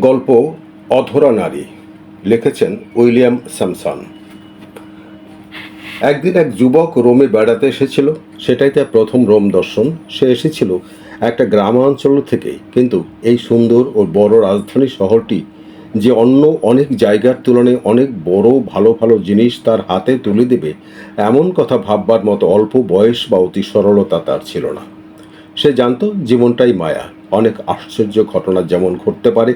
গল্প অধরা নারী লিখেছেন উইলিয়াম স্যামসন। একদিন এক যুবক রোমে বেড়াতে এসেছিল। সেটাই তার প্রথম রোম দর্শন। সে এসেছিল একটা গ্রামাঞ্চল থেকে, কিন্তু এই সুন্দর ও বড় রাজধানী শহরটি যে অন্য অনেক জায়গার তুলনায় অনেক বড়, ভালো ভালো জিনিস তার হাতে তুলে দেবে এমন কথা ভাববার মতো অল্প বয়স বা অতি সরলতা তার ছিল না। সে জানত জীবনটাই মায়া। অনেক আশ্চর্য ঘটনা যেমন ঘটতে পারে,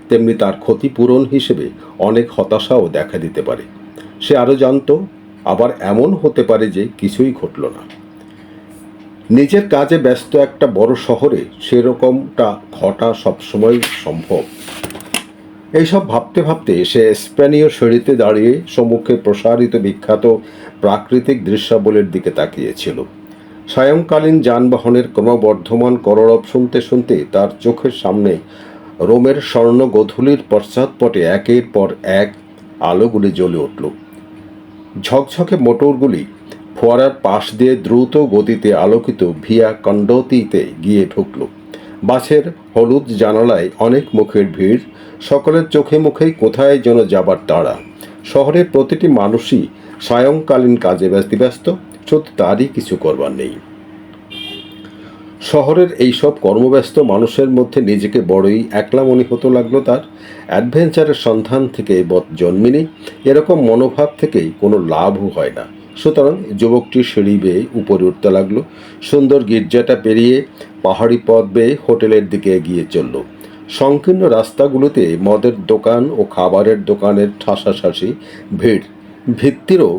তেমনি তার ক্ষতিপূরণ হিসেবে অনেক হতাশাও দেখা দিতে পারে। সে আরও জানত আবার এমন হতে পারে যে কিছুই ঘটল না। নিজের কাজে ব্যস্ত একটা বড় শহরে সেরকমটা ঘটা সবসময় সম্ভব। এইসব ভাবতে ভাবতে সে স্পেনীয় সিঁড়িতে দাঁড়িয়ে সম্মুখে প্রসারিত বিখ্যাত প্রাকৃতিক দৃশ্যাবলীর দিকে তাকিয়েছিল। সায়ংকালীন যানবাহনের ক্রমবর্ধমান কলরব শুনতে শুনতে তার চোখের সামনে রোমের স্বর্ণ গোধূলির পশ্চাৎপটে একের পর এক আলোগুলি জ্বলে উঠল। ঝকঝকে মোটরগুলি ফোয়ারার পাশ দিয়ে দ্রুত গতিতে আলোকিত ভিয়া কন্ডোতিতে গিয়ে ঢুকল। বাসের হলুদ জানালায় অনেক মুখের ভিড়, সকলের চোখে মুখেই কোথায় যেন যাবার তাড়া। শহরের প্রতিটি মানুষই সায়ংকালীন কাজে ব্যস্ত, শুধু তারই কিছু করবার নেই। শহরের এইসব কর্মব্যস্ত মানুষের মধ্যে নিজেকে বড়ই একলা মনে হতে লাগলো তার। অ্যাডভেঞ্চারের সন্ধান থেকে জন্মেনি, এরকম মনোভাব থেকেই কোনো লাভও হয় না। সুতরাং যুবকটি সিঁড়ি বেয়ে উপরে উঠতে লাগলো। সুন্দর গির্জাটা পেরিয়ে পাহাড়ি পথ বেয়ে হোটেলের দিকে এগিয়ে চলল। সংকীর্ণ রাস্তাগুলোতে মদের দোকান ও খাবারের দোকানের ঠাসাঠাসি ভিড়। ভিত্তিরও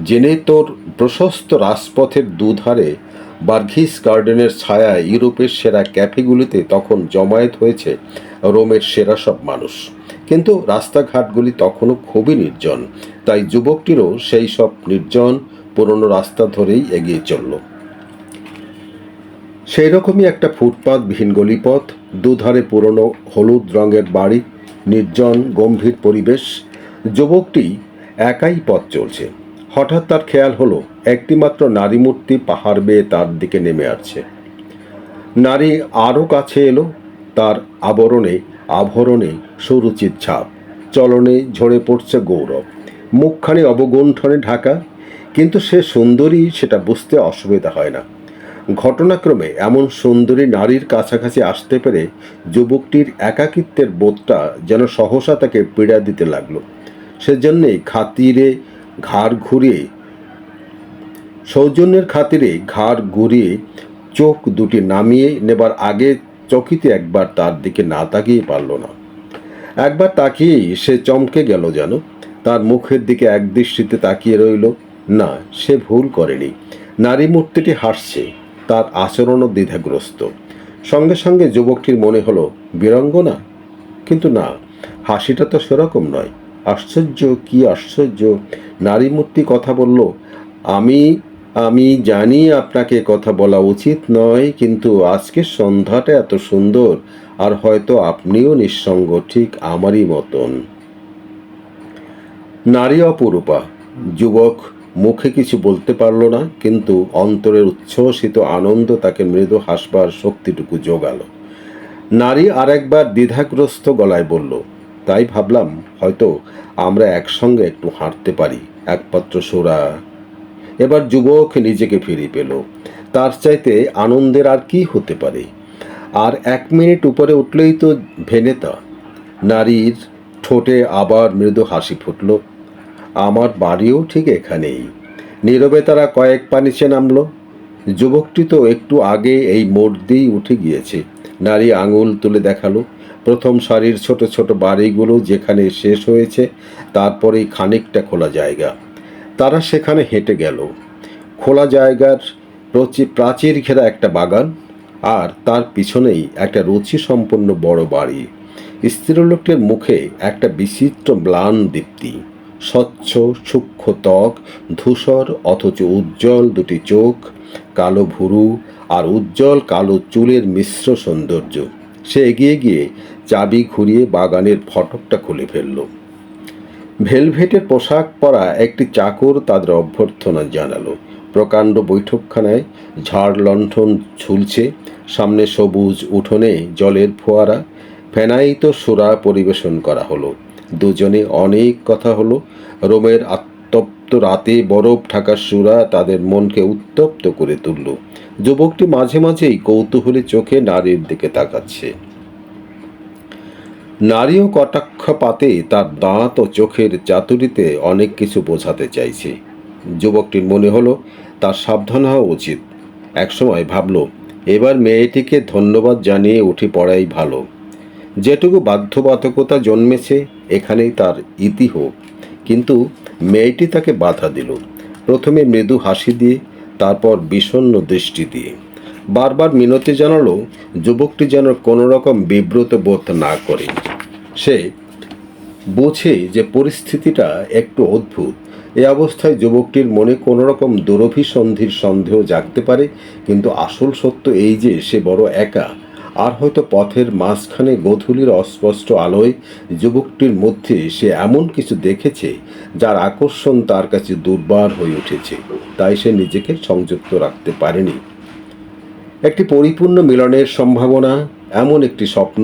জেনে তোর প্রশস্ত রাজপথের দুধারে বার্ঘিস গার্ডেনের ছায়ায় ইউরোপের সেরা ক্যাফেগুলিতে তখন জমায়েত হয়েছে রোমের সেরা সব মানুষ। কিন্তু রাস্তাঘাটগুলি তখনও খুবই নির্জন, তাই যুবকটিরও সেই সব নির্জন পুরনো রাস্তা ধরেই এগিয়ে চলল। সেই রকমই একটা ফুটপাতবিহীন গলিপথ, দুধারে পুরনো হলুদ রঙের বাড়ি, নির্জন গম্ভীর পরিবেশ। যুবকটি একাই পথ চলছে। হঠাৎ তার খেয়াল হলো একটিমাত্র নারী মূর্তি পাহাড় বেয়ে তার দিকে নেমে আসছে। নারী আরও কাছে এলো। তার আভরণে সুরুচির ছাপ, চলনে ঝরে পড়ছে গৌরব, মুখখানি অবগুণ্ঠনে ঢাকা। কিন্তু সে সুন্দরী, সেটা বুঝতে অসুবিধা হয় না। ঘটনাক্রমে এমন সুন্দরী নারীর কাছাকাছি আসতে পেরে যুবকটির একাকিত্বের বোধটা যেন সহসা তাকে পীড়া দিতে লাগলো। সেজন্যেই সৌজন্যের খাতিরে ঘাড় ঘুরিয়ে চোখ দুটি নামিয়ে নেবার আগে চকিতে একবার তার দিকে না তাকিয়ে পারল না। একবার তাকিয়েই সে চমকে গেল যেন। তার মুখের দিকে একদৃষ্টিতে তাকিয়ে রইল। না, সে ভুল করেনি। নারী মূর্তিটি হাসছে, তার আচরণও দ্বিধাগ্রস্ত। সঙ্গে সঙ্গে যুবকটির মনে হলো বীরাঙ্গনা, কিন্তু না, হাসিটা তো সেরকম নয়। আশ্চর্য, কি আশ্চর্য! নারী মূর্তি কথা বলল। আমি আমি জানি আপনাকে কথা বলা উচিত নয়, কিন্তু আজকের সন্ধ্যাটা এত সুন্দর, আর হয়তো আপনিও নিঃসঙ্গ, ঠিক আমারই মতন। নারী অপরূপা। যুবক মুখে কিছু বলতে পারল না, কিন্তু অন্তরের উচ্ছ্বসিত আনন্দ তাকে মৃদু হাসবার শক্তিটুকু জোগালো। নারী আরেকবার দ্বিধাগ্রস্ত গলায় বলল, তাই ভাবলাম হয়তো আমরা একসঙ্গে একটু হাঁটতে পারি, একপাত্র সোরা। এবার যুবক নিজেকে ফিরে পেল। তার চাইতে আনন্দের আর কি হতে পারে? আর 1 মিনিট উপরে উঠলেই তো ভেনেতা। নারীর ঠোঁটে আবার মৃদু হাসি ফুটল। আমার বাড়িও ঠিক এখানেই। নীরবে তারা কয়েক পা নিচে নামল। যুবকটি তো একটু আগে এই মোড় দিয়েই উঠে গিয়েছে। নারী আঙুল তুলে দেখালো প্রথম সারির ছোট ছোট বাড়িগুলো যেখানে শেষ হয়েছে, তারপরেই খানিকটা খোলা জায়গা। তারা সেখানে হেঁটে গেল। খোলা জায়গার প্রাচীর ঘেরা একটা বাগান, আর তার পিছনেই একটা রুচিসম্পন্ন বড় বাড়ি। স্ত্রীলোকটির মুখে একটা বিচিত্র ম্লান দীপ্তি। স্বচ্ছ সূক্ষ্ম ত্বক, ধূসর অথচ উজ্জ্বল দুটি চোখ, কালো ভুরু আর উজ্জ্বল কালো চুলের মিশ্র সৌন্দর্য। সে এগিয়ে গিয়ে চাবি ঘুরিয়ে বাগানের ফটকটা খুলে ফেলল। ভেলভেটের পোশাক পরা একটি চাকর তাদের অভ্যর্থনা জানালো। প্রকাণ্ড বৈঠকখানায় ঝাড় লণ্ঠন ঝুলছে, সামনে সবুজ উঠোনে জলের ফোয়ারা, ফেনায়িত সুরা পরিবেশন করা হলো। দুজনে অনেক কথা হলো। রোমের আত্তপ্ত রাতে বরফ ঢাকা সুরা তাদের মনকে উত্তপ্ত করে তুলল। যুবকটি মাঝে মাঝেই কৌতূহলী চোখে নারীর দিকে তাকাচ্ছে। নারীও কটাক্ষপাতে তার দাঁত ও চোখের চাতুরিতে অনেক কিছু বোঝাতে চাইছে। যুবকটির মনে হলো তার সাবধান হওয়া উচিত। একসময় ভাবল, এবার মেয়েটিকে ধন্যবাদ জানিয়ে উঠে পড়াই ভালো। যেটুকু বাধ্যবাধকতা জন্মেছে এখানেই তার ইতি হোক। কিন্তু মেয়েটি তাকে বাধা দিল, প্রথমে মৃদু হাসি দিয়ে, তারপর বিষণ্ণ দৃষ্টি দিয়ে। বারবার মিনতি জানালো যুবকটি যেন কোনো রকম বিব্রত বোধ না করে। সে বোঝে যে পরিস্থিতিটা একটু অদ্ভুত। এই অবস্থায় যুবকটির মনে কোনো রকম দুরভিসন্ধির সন্দেহ জাগতে পারে, কিন্তু আসল সত্য এই যে সে বড় একা। আর হয়তো পথের মাঝখানে গোধূলির অস্পষ্ট আলোয় যুবকটির মধ্যে সে এমন কিছু দেখেছে যার আকর্ষণ তার কাছে দুর্বার হয়ে উঠেছে, তাই সে নিজেকে সংযুক্ত রাখতে পারেনি। একটি পরিপূর্ণ মিলনের সম্ভাবনা, এমন একটি স্বপ্ন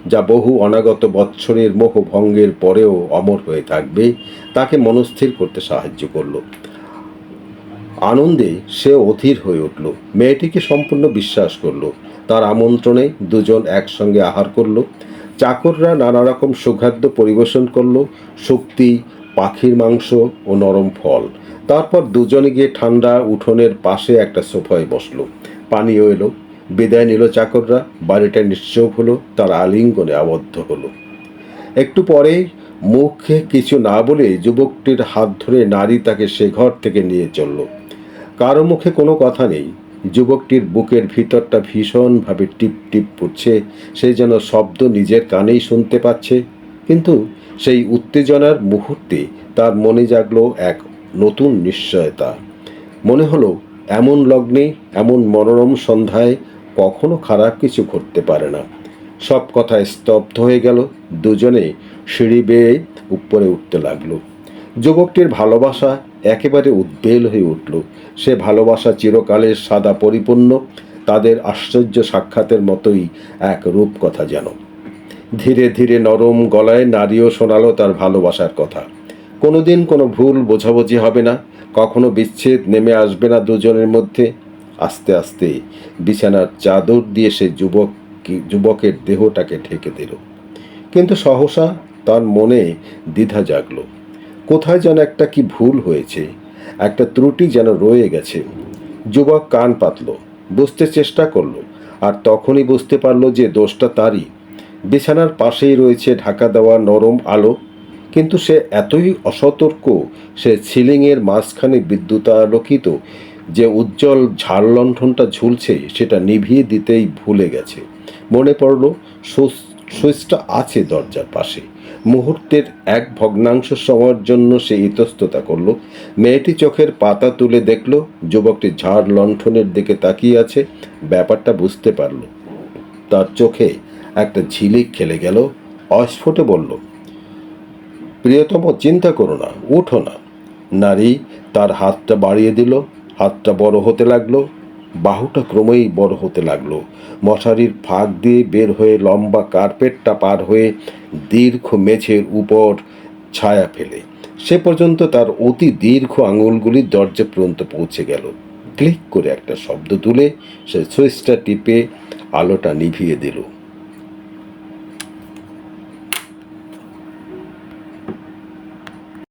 যা বহু অনাগত বৎসরের মোহভঙ্গের পরেও অমর হয়ে থাকবে, তাকে মনস্থির করতে সাহায্য করল। আনন্দে সে অধীর হয়ে উঠল। মেয়েটিকে সম্পূর্ণ বিশ্বাস করল। তার আমন্ত্রণে দুজন একসঙ্গে আহার করল। চাকররা নানা রকম সুখাদ্য পরিবেশন করল, শুক্তি, পাখির মাংস ও নরম ফল। তারপর দুজনে গিয়ে ঠান্ডা উঠোনের পাশে একটা সোফায় বসলো। পানীয় এলো, বিদায় নিল চাকররা। বাড়িটা নিশ্চুপ হলো, তার আলিঙ্গনে আবদ্ধ হলো। একটু পরেই মুখে কিছু না বলে যুবকটির হাত ধরে নারী তাকে সে ঘর থেকে নিয়ে চলল। কারো মুখে কোনো কথা নেই। যুবকটির বুকের ভিতরটা ভীষণভাবে টিপ টিপ করছে, সে যেন শব্দ নিজের কানেই শুনতে পাচ্ছে। কিন্তু সেই উত্তেজনার মুহূর্তে তার মনে জাগলো এক নতুন নিশ্চয়তা। মনে হলো এমন লগ্নে, এমন মনোরম সন্ধ্যায় কখনো খারাপ কিছু ঘটতে পারে না। সব কথা স্তব্ধ হয়ে গেল। দুজনে সিঁড়ি বেয়ে উপরে উঠতে লাগলো। যুবকটির ভালোবাসা একেবারে উদ্বেল হয়ে উঠল। সে ভালোবাসা চিরকালের সাদা পরিপূর্ণ, তাদের আশ্চর্য সাক্ষাতের মতোই এক রূপকথা যেন। ধীরে ধীরে নরম গলায় নারীও শোনালো তার ভালোবাসার কথা। কোনোদিন কোনো ভুল বোঝাবুঝি হবে না, কখনো বিচ্ছেদ নেমে আসবে না দুজনের মধ্যে। আস্তে আস্তে বিছানার চাদর দিয়ে সে যুবকের দেহটাকে ঢেকে দিল। কিন্তু সহসা তার মনে দ্বিধা জাগলো। কোথায় যেন একটা কি ভুল হয়েছে, একটা ত্রুটি যেন রয়ে গেছে। যুবক কান পাতল, বুঝতে চেষ্টা করলো, আর তখনই বুঝতে পারলো যে দোষটা তারই। বিছানার পাশেই রয়েছে ঢাকা দেওয়া নরম আলো, কিন্তু সে এতই অসতর্ক, সে সিলিংয়ের মাঝখানে বিদ্যুতালোকিত যে উজ্জ্বল ঝাড়লণ্ঠনটা ঝুলছে সেটা নিভিয়ে দিতেই ভুলে গেছে। মনে পড়ল সুইচটা আছে দরজার পাশে। মুহূর্তের এক ভগ্নাংশ সময়ের জন্য সে ইতস্ততা করল। মেয়েটি চোখের পাতা তুলে দেখল যুবকটি ঝাড় লণ্ঠনের দিকে তাকিয়ে আছে। ব্যাপারটা বুঝতে পারল। তার চোখে একটা ঝিলিক খেলে গেল। অস্ফুটে বলল, প্রিয়তম, চিন্তা করো না, উঠো না। নারী তার হাতটা বাড়িয়ে দিল। হাতটা বড় হতে লাগলো, বাহুটা ক্রমেই বড় হতে লাগলো। মশারির ফাঁক দিয়ে বের হয়ে লম্বা কার্পেটটা পার হয়ে দীর্ঘ মেঝের উপর ছায়া ফেলে সে পর্যন্ত তার অতি দীর্ঘ আঙুলগুলি দরজা পর্যন্ত পৌঁছে গেল। ক্লিক করে একটা শব্দ তুলে সে সুইচটা টিপে আলোটা নিভিয়ে দিল।